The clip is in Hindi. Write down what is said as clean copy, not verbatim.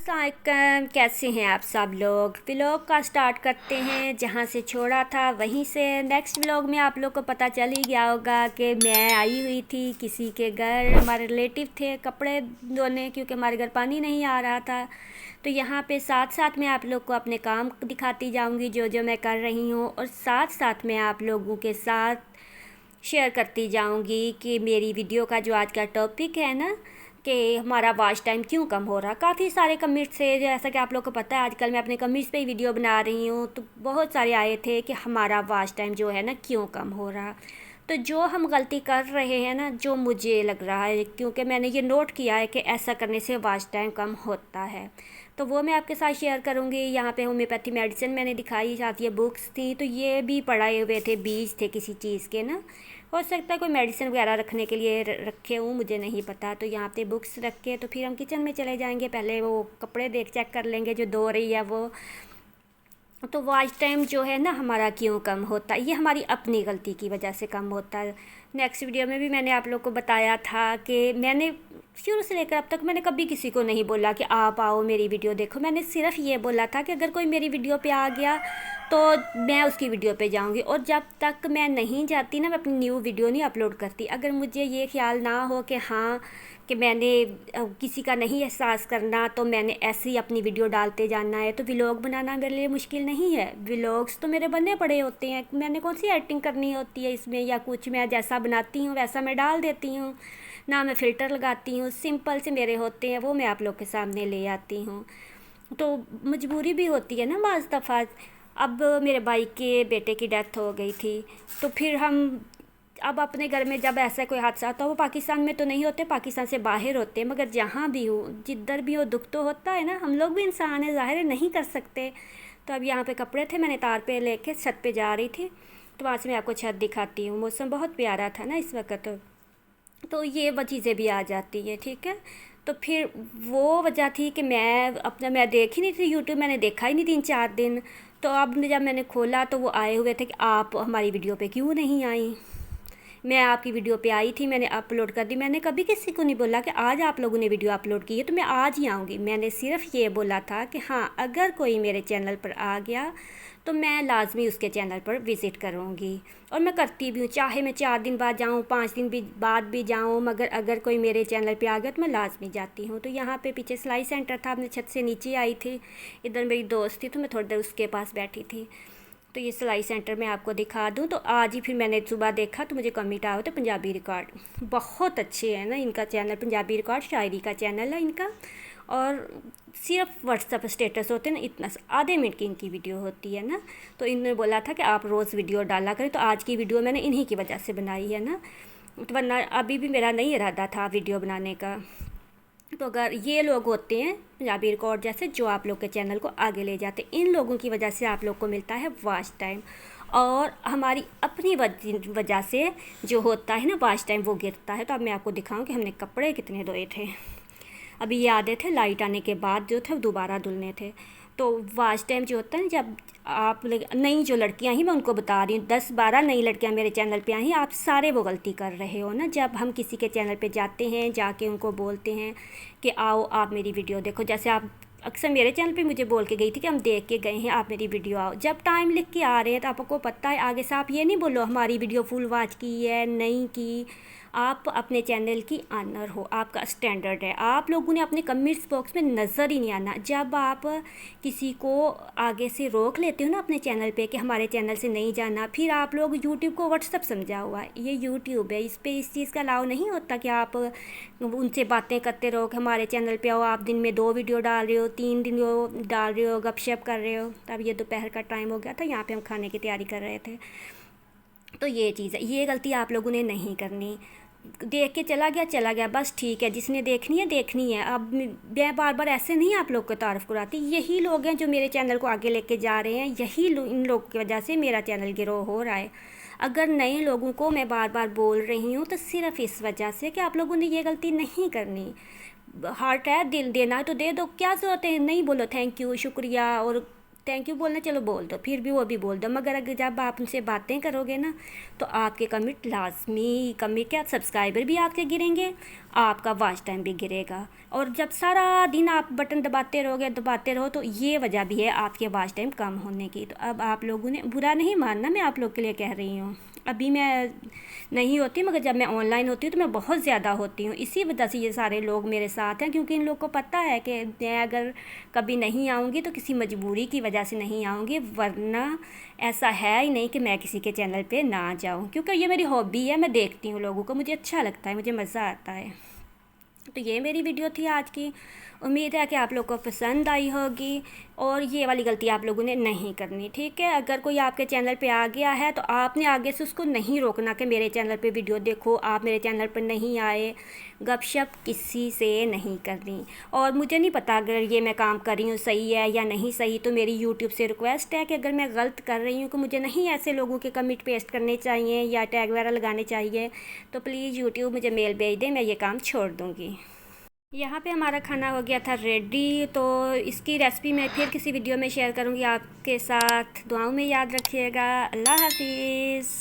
अस्सलाम, कैसे हैं आप सब लोग। व्लॉग का स्टार्ट करते हैं जहां से छोड़ा था वहीं से। नेक्स्ट व्लॉग में आप लोग को पता चल ही गया होगा कि मैं आई हुई थी किसी के घर, हमारे रिलेटिव थे कपड़े धोने, क्योंकि हमारे घर पानी नहीं आ रहा था। तो यहाँ पे साथ साथ मैं आप लोग को अपने काम दिखाती जाऊँगी जो जो मैं कर रही हूँ, और साथ साथ मैं आप लोगों के साथ शेयर करती जाऊंगी कि मेरी वीडियो का जो आज का टॉपिक है ना, कि हमारा वॉच टाइम क्यों कम हो रहा। काफ़ी सारे कमेंट्स है, जैसा कि आप लोग को पता है आजकल मैं अपने कमेंट्स पे ही वीडियो बना रही हूँ, तो बहुत सारे आए थे कि हमारा वॉच टाइम जो है ना क्यों कम हो रहा। तो जो हम गलती कर रहे हैं ना, जो मुझे लग रहा है, क्योंकि मैंने ये नोट किया है कि ऐसा करने से वॉच टाइम कम होता है, तो वो मैं आपके साथ शेयर करूँगी। यहाँ पे होम्योपैथी मेडिसिन मैंने दिखाई, साथ ये बुक्स थी, तो ये भी पढ़ाए हुए थे, बीज थे किसी चीज़ के ना। हो सकता है कोई मेडिसिन वगैरह रखने के लिए रखे हूँ, मुझे नहीं पता। तो यहाँ पे बुक्स रख के तो फिर हम किचन में चले जाएंगे, पहले वो कपड़े चेक कर लेंगे जो धो रही है वो। तो वॉच टाइम जो है ना हमारा क्यों कम होता है, ये हमारी अपनी गलती की वजह से कम होता है। नेक्स्ट वीडियो में भी मैंने आप लोग को बताया था कि मैंने शुरू से लेकर अब तक मैंने कभी किसी को नहीं बोला कि आप आओ मेरी वीडियो देखो। मैंने सिर्फ ये बोला था कि अगर कोई मेरी वीडियो पे आ गया तो मैं उसकी वीडियो पे जाऊंगी, और जब तक मैं नहीं जाती ना, मैं अपनी न्यू वीडियो नहीं अपलोड करती। अगर मुझे ये ख्याल ना हो कि हाँ कि मैंने किसी का नहीं एहसास करना, तो मैंने ऐसे ही अपनी वीडियो डालते जाना है, तो व्लॉग बनाना मेरे लिए मुश्किल नहीं है। व्लॉग्स तो मेरे बने पड़े होते हैं, मैंने कौन सी एडिटिंग करनी होती है इसमें, या कुछ मैं जैसा बनाती हूँ वैसा मैं डाल देती हूँ ना, मैं फ़िल्टर लगाती हूँ। सिंपल से मेरे होते हैं, वो मैं आप लोग के सामने ले आती हूँ। तो मजबूरी भी होती है ना बाज़ दफ़ा। अब मेरे भाई के बेटे की डेथ हो गई थी, तो फिर हम अब अपने घर में जब ऐसा कोई हादसा होता है, वो पाकिस्तान में तो नहीं होते, पाकिस्तान से बाहर होते हैं, मगर जहाँ भी हो जिधर भी हो दुख तो होता है ना। हम लोग भी इंसान है, ज़ाहिर है नहीं कर सकते। तो अब यहाँ पे कपड़े थे, मैंने तार पे लेके छत पे जा रही थी, तो वहाँ से मैं आपको छत दिखाती हूँ। मौसम बहुत प्यारा था ना इस वक्त, तो ये वो चीज़ें भी आ जाती है, ठीक है। तो फिर वो वजह थी कि मैं देख ही नहीं थी यूट्यूब, मैंने देखा ही नहीं 3-4 दिन। तो अब जब मैंने खोला तो वो आए हुए थे कि आप हमारी वीडियो पे क्यों नहीं आई। मैं आपकी वीडियो पे आई थी, मैंने अपलोड कर दी। मैंने कभी किसी को नहीं बोला कि आज आप लोगों ने वीडियो अपलोड की है तो मैं आज ही आऊँगी। मैंने सिर्फ ये बोला था कि हाँ, अगर कोई मेरे चैनल पर आ गया तो मैं लाजमी उसके चैनल पर विज़िट करूँगी, और मैं करती भी हूँ, चाहे मैं 4 दिन बाद जाऊँ, 5 दिन भी बाद भी जाऊँ, मगर अगर कोई मेरे चैनल पे आ गया तो मैं लाजमी जाती हूँ। तो यहाँ पे पीछे सिलाई सेंटर था, अपने छत से नीचे आई थी, इधर मेरी दोस्त थी तो मैं थोड़ी देर उसके पास बैठी थी। तो ये सिलाई सेंटर मैं आपको दिखा दूँ, तो आज ही फिर मैंने सुबह देखा तो मुझे कमेंट आया होता पंजाबी रिकॉर्ड, बहुत अच्छे है ना इनका चैनल। पंजाबी रिकॉर्ड शायरी का चैनल है इनका, और सिर्फ व्हाट्सअप स्टेटस होते हैं ना, इतना आधे मिनट की इनकी वीडियो होती है ना। तो इन्होंने बोला था कि आप रोज़ वीडियो डाला करें, तो आज की वीडियो मैंने इन्हीं की वजह से बनाई है ना, तो वरना अभी भी मेरा नहीं इरादा था वीडियो बनाने का। तो अगर ये लोग होते हैं पंजाबी रिकॉर्ड जैसे, जो आप लोग के चैनल को आगे ले जाते हैं, इन लोगों की वजह से आप लोग को मिलता है वॉच टाइम, और हमारी अपनी वजह से जो होता है ना वॉच टाइम वो गिरता है। तो अब मैं आपको दिखाऊं कि हमने कपड़े कितने धोए थे। अभी ये आधे थे लाइट आने के बाद जो थे दोबारा धुलने थे। तो वॉच टाइम जो होता है ना, जब आप नई जो लड़कियां ही, मैं उनको बता रही हूँ, 10-12 नई लड़कियां मेरे चैनल पे आई, आप सारे वो गलती कर रहे हो ना। जब हम किसी के चैनल पे जाते हैं, जाके उनको बोलते हैं कि आओ आप मेरी वीडियो देखो, जैसे आप अक्सर मेरे चैनल पे मुझे बोल के गई थी कि हम देख के गए हैं, आप मेरी वीडियो आओ। जब टाइम लिख के आ रहे हैं तो आपको पता है आगे से आप ये नहीं बोलो हमारी वीडियो फुल वॉच की है, नहीं की। आप अपने चैनल की ऑनर हो, आपका स्टैंडर्ड है। आप लोगों ने अपने कमेंट्स बॉक्स में नज़र ही नहीं आना। जब आप किसी को आगे से रोक लेते हो ना अपने चैनल पे कि हमारे चैनल से नहीं जाना, फिर आप लोग यूट्यूब को व्हाट्सअप समझा हुआ है, ये यूट्यूब है, इस पे इस चीज़ का अलाउ नहीं होता कि आप उनसे बातें करते रहो कि हमारे चैनल पे आओ। आप दिन में 2 वीडियो डाल रहे हो, 3 वीडियो डाल रहे हो, गपशप कर रहे हो। तब ये दोपहर का टाइम हो गया था, यहाँ पे हम खाने की तैयारी कर रहे थे। तो ये चीज़ है, ये गलती आप लोगों ने नहीं करनी। देख के चला गया बस, ठीक है, जिसने देखनी है देखनी है। अब मैं बार बार ऐसे नहीं आप लोग को तारीफ़ कराती, यही लोग हैं जो मेरे चैनल को आगे लेके जा रहे हैं, यही इन लोगों की वजह से मेरा चैनल ग्रो हो रहा है। अगर नए लोगों को मैं बार बार बोल रही हूँ तो सिर्फ इस वजह से कि आप लोगों ने ये गलती नहीं करनी। हार्ट है, दिल देना है तो दे दो, क्या ज़रूरत है नहीं बोलो थैंक यू, शुक्रिया और थैंक यू बोलना, चलो बोल दो, फिर भी वो भी बोल दो, मगर अगर जब आप उनसे बातें करोगे ना तो आपके कमेंट लाजमी, कमेंट क्या, सब्सक्राइबर भी आपके गिरेंगे, आपका वॉच टाइम भी गिरेगा। और जब सारा दिन आप बटन दबाते रहो तो ये वजह भी है आपके वॉच टाइम कम होने की। तो अब आप लोगों ने बुरा नहीं मानना, मैं आप लोग के लिए कह रही हूँ। अभी मैं नहीं होती, मगर जब मैं ऑनलाइन होती हूँ तो मैं बहुत ज़्यादा होती हूँ। इसी वजह से ये सारे लोग मेरे साथ हैं, क्योंकि इन लोग को पता है कि मैं अगर कभी नहीं आऊँगी तो किसी मजबूरी की वजह से नहीं आऊँगी, वरना ऐसा है ही नहीं कि मैं किसी के चैनल पे ना जाऊँ, क्योंकि ये मेरी हॉबी है। मैं देखती हूँ लोगों को, मुझे अच्छा लगता है, मुझे मज़ा आता है। तो ये मेरी वीडियो थी आज की। उम्मीद है कि आप लोग को पसंद आई होगी, और ये वाली गलती आप लोगों ने नहीं करनी, ठीक है। अगर कोई आपके चैनल पे आ गया है तो आपने आगे से उसको नहीं रोकना कि मेरे चैनल पे वीडियो देखो, आप मेरे चैनल पर नहीं आए। गपशप किसी से नहीं करनी। और मुझे नहीं पता अगर ये मैं काम कर रही हूँ सही है या नहीं सही, तो मेरी यूट्यूब से रिक्वेस्ट है कि अगर मैं गलत कर रही हूँ, कि मुझे नहीं ऐसे लोगों के कमेंट पेस्ट करने चाहिए या टैग वगैरह लगाने चाहिए, तो प्लीज़ यूट्यूब मुझे मेल भेज दें, मैं ये काम छोड़ दूँगी। यहाँ पे हमारा खाना हो गया था रेडी, तो इसकी रेसिपी मैं फिर किसी वीडियो में शेयर करूँगी आपके साथ। दुआओं में याद रखिएगा। अल्लाह हाफिज़।